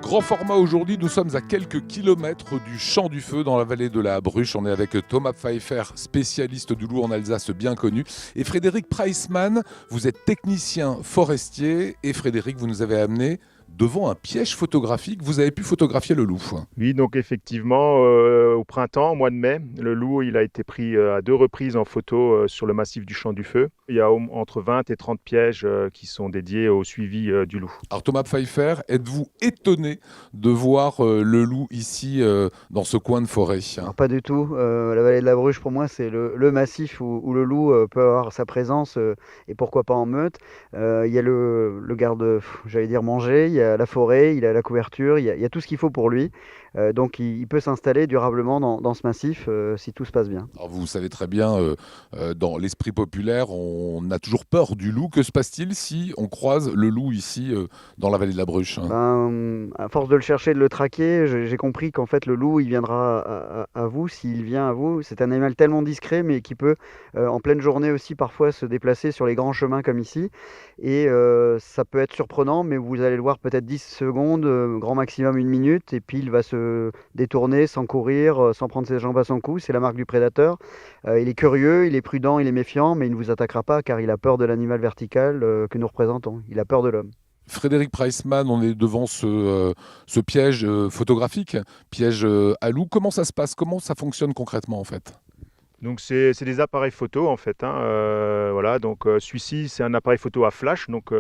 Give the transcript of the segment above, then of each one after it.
Grand format aujourd'hui, nous sommes à quelques kilomètres du Champ du Feu dans la vallée de la Bruche. On est avec Thomas Pfeiffer, spécialiste du loup en Alsace bien connu, et Frédéric Preissmann, vous êtes technicien forestier et Frédéric, vous nous avez amené devant un piège photographique. Vous avez pu photographier le loup. Oui, donc effectivement, au printemps, au mois de mai, le loup il a été pris à 2 reprises en photo sur le massif du Champ du Feu. Il y a entre 20 et 30 pièges qui sont dédiés au suivi du loup. Alors Thomas Pfeiffer, êtes-vous étonné de voir le loup ici dans ce coin de forêt? Alors, pas du tout. La vallée de la Bruche, pour moi, c'est le massif où le loup peut avoir sa présence et pourquoi pas en meute. Il y a le garde, j'allais dire manger, il y a la forêt, il a la couverture, il y a tout ce qu'il faut pour lui. Donc il peut s'installer durablement dans ce massif si tout se passe bien. Alors vous savez très bien, dans l'esprit populaire, on a toujours peur du loup. Que se passe-t-il si on croise le loup ici dans la vallée de la Bruche? À force de le chercher, de le traquer, j'ai compris qu'en fait le loup, il viendra à vous s'il vient à vous. C'est un animal tellement discret, mais qui peut en pleine journée aussi parfois se déplacer sur les grands chemins comme ici. Et ça peut être surprenant, mais vous allez le voir peut-être 10 secondes, grand maximum 1 minute, et puis il va se détourner sans courir, sans prendre ses jambes à son cou. C'est la marque du prédateur. Il est curieux, il est prudent, il est méfiant, mais il ne vous attaquera pas car il a peur de l'animal vertical que nous représentons. Il a peur de l'homme. Frédéric Preissmann, on est devant ce piège photographique, piège à loup. Comment ça se passe? Comment ça fonctionne concrètement en fait? Donc c'est des appareils photo en fait, hein. Voilà, donc celui-ci c'est un appareil photo à flash. Donc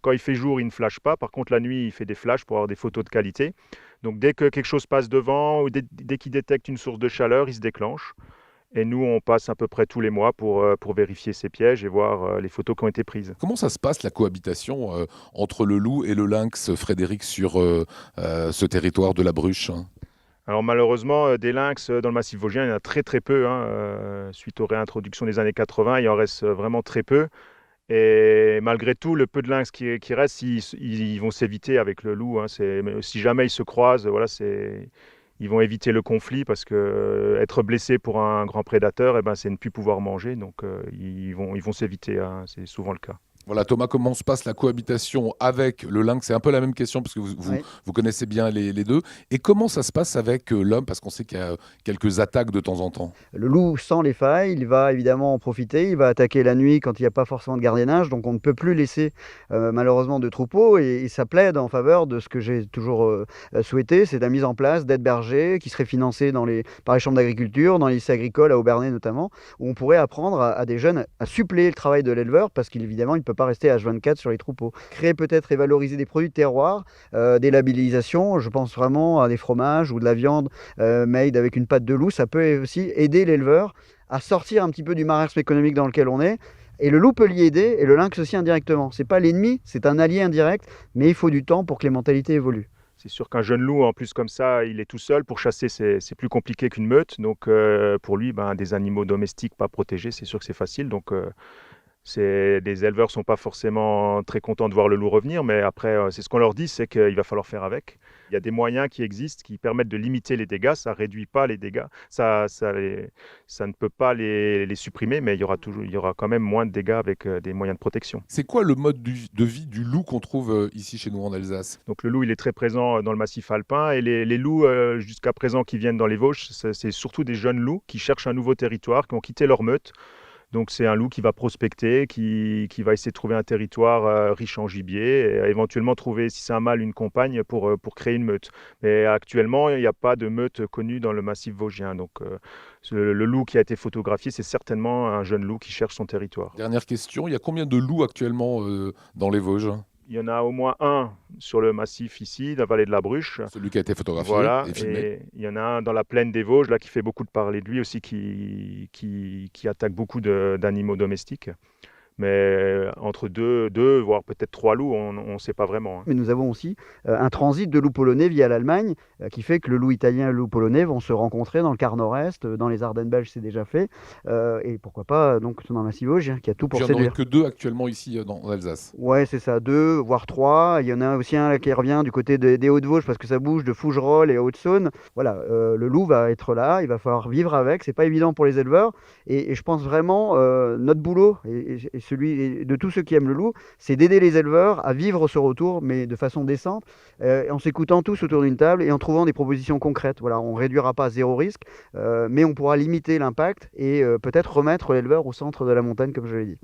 quand il fait jour, il ne flash pas. Par contre la nuit, il fait des flashs pour avoir des photos de qualité. Donc dès que quelque chose passe devant ou dès qu'il détecte une source de chaleur, il se déclenche. Et nous, on passe à peu près tous les mois pour vérifier ces pièges et voir les photos qui ont été prises. Comment ça se passe la cohabitation entre le loup et le lynx, Frédéric, sur ce territoire de la Bruche? Alors malheureusement, des lynx dans le massif vosgien, il y en a très très peu, hein. Suite aux réintroductions des années 80, il en reste vraiment très peu. Et malgré tout, le peu de lynx qui reste, ils vont s'éviter avec le loup, hein. Si jamais ils se croisent, voilà, ils vont éviter le conflit parce que être blessé pour un grand prédateur, eh ben, c'est ne plus pouvoir manger. Donc ils vont s'éviter, hein. C'est souvent le cas. Voilà, Thomas, comment se passe la cohabitation avec le lynx? C'est un peu la même question parce que Oui. vous connaissez bien les deux. Et comment ça se passe avec l'homme? Parce qu'on sait qu'il y a quelques attaques de temps en temps. Le loup sent les failles, il va évidemment en profiter, il va attaquer la nuit quand il n'y a pas forcément de gardiennage, donc on ne peut plus laisser malheureusement de troupeaux, et ça plaide en faveur de ce que j'ai toujours souhaité, c'est la mise en place d'aides bergers qui seraient financées par les chambres d'agriculture, dans les lycées agricoles à Aubernais notamment, où on pourrait apprendre à des jeunes à suppléer le travail de l'éleveur, parce qu'évidemment il ne peut pas rester H24 sur les troupeaux. Créer peut-être et valoriser des produits de terroir, des labellisations, je pense vraiment à des fromages ou de la viande made avec une pâte de loup, ça peut aussi aider l'éleveur à sortir un petit peu du marasme économique dans lequel on est. Et le loup peut l'y aider, et le lynx aussi indirectement. C'est pas l'ennemi, c'est un allié indirect, mais il faut du temps pour que les mentalités évoluent. C'est sûr qu'un jeune loup, en plus comme ça, il est tout seul. Pour chasser, c'est plus compliqué qu'une meute. Donc pour lui, ben, des animaux domestiques pas protégés, c'est sûr que c'est facile. Donc les éleveurs sont pas forcément très contents de voir le loup revenir, mais après, c'est ce qu'on leur dit, c'est qu'il va falloir faire avec. Il y a des moyens qui existent qui permettent de limiter les dégâts. Ça réduit pas les dégâts, ça ne peut pas les supprimer, mais il y aura quand même moins de dégâts avec des moyens de protection. C'est quoi le mode de vie du loup qu'on trouve ici chez nous en Alsace? Donc le loup, il est très présent dans le massif alpin, et les loups jusqu'à présent qui viennent dans les Vosges, c'est surtout des jeunes loups qui cherchent un nouveau territoire, qui ont quitté leur meute. Donc c'est un loup qui va prospecter, qui va essayer de trouver un territoire riche en gibier, et éventuellement trouver, si c'est un mâle, une compagne pour créer une meute. Mais actuellement, il n'y a pas de meute connue dans le massif vosgien. Donc le loup qui a été photographié, c'est certainement un jeune loup qui cherche son territoire. Dernière question, il y a combien de loups actuellement dans les Vosges? Il y en a au moins un sur le massif ici, la vallée de la Bruche. Celui qui a été photographié Voilà, et filmé. et il y en a un dans la plaine des Vosges, là, qui fait beaucoup de parler de lui aussi, qui attaque beaucoup d'animaux domestiques. Mais entre deux, voire peut-être 3 loups, on ne sait pas vraiment, hein. Mais nous avons aussi un transit de loups polonais via l'Allemagne, qui fait que le loup italien et le loup polonais vont se rencontrer dans le quart nord-est, dans les Ardennes belges, c'est déjà fait, et pourquoi pas donc dans le massif vosgien, qui a tout pour Il n'y en aurait séduire. que 2 actuellement ici en Alsace. Ouais, c'est ça, 2, voire 3. Il y en a aussi un là, qui revient du côté des Hauts-de-Vosges parce que ça bouge de Fougerolles et Haute-Saône. Voilà, le loup va être là, il va falloir vivre avec. C'est pas évident pour les éleveurs. Et je pense vraiment notre boulot, et celui de tous ceux qui aiment le loup, c'est d'aider les éleveurs à vivre ce retour, mais de façon décente, en s'écoutant tous autour d'une table et en trouvant des propositions concrètes. Voilà, on ne réduira pas à zéro risque, mais on pourra limiter l'impact et peut-être remettre l'éleveur au centre de la montagne, comme je l'ai dit.